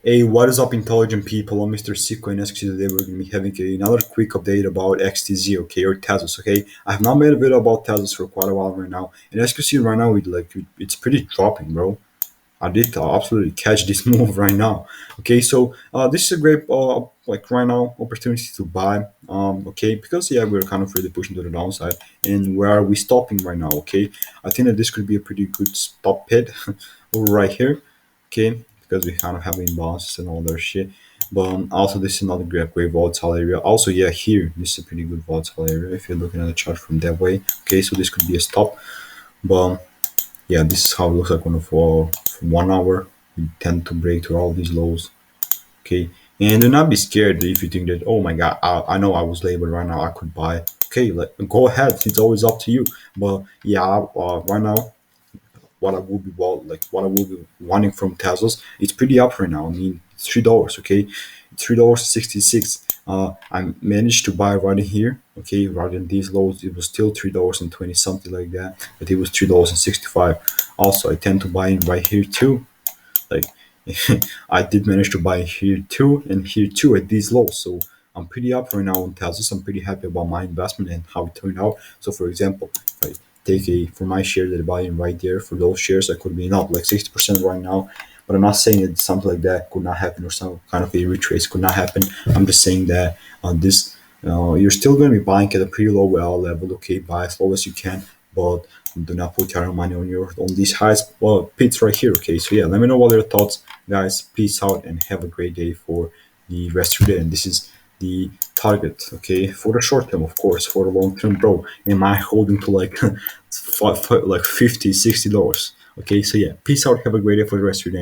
Hey, what is up, intelligent people? I'm Mr. Sicko, and as today we're going to be having another quick update about XTZ, okay, or Tezos, okay. I have not made a video about Tezos for quite a while right now, and as you can see right now, it's pretty dropping, bro. I did absolutely catch this move right now. Okay, so this is a great like right now opportunity to buy. Okay, because yeah, we're kind of really pushing to the downside, and where are we stopping right now? Okay, I think that this could be a pretty good stop hit over right here. Okay, because we kind of have imbalances and all that shit. But also, this is another great volatile area. Also, yeah, here this is a pretty good volatile area if you're looking at the chart from that way. Okay, so this could be a stop, but yeah, this is how it looks like on the fall for 1 hour. We tend to break through all these lows. Okay. And do not be scared if you think that, oh my god, I know I was late, but right now I could buy. Okay, like go ahead. It's always up to you. But yeah, right now what I will be wanting from Tezos, it's pretty up right now. I mean, it's $3. Okay, it's $3.66. I managed to buy right in here. Okay, rather than these lows, it was still $3.20 something like that, but it was $3.65. Also, I tend to buy in right here too. Like I did manage to buy here too and here too at these lows. So I'm pretty up right now on Tezos. I'm pretty happy about my investment and how it turned out. So for example, if I take a for my share that I buy in right there for those shares, I could be not like 60% right now. But I'm not saying that something like that could not happen or some kind of a retrace could not happen. I'm just saying that on this, you're still going to be buying at a pretty low level. Okay, buy as low as you can, but do not put your money on these highs pits right here. Okay, so yeah, let me know what are your thoughts, guys. Peace out and have a great day for the rest of your day. And this is the target, okay, for the short term, of course. For the long term, bro, am I holding to like like 50 $60? Okay, so yeah, peace out, have a great day for the rest of your day.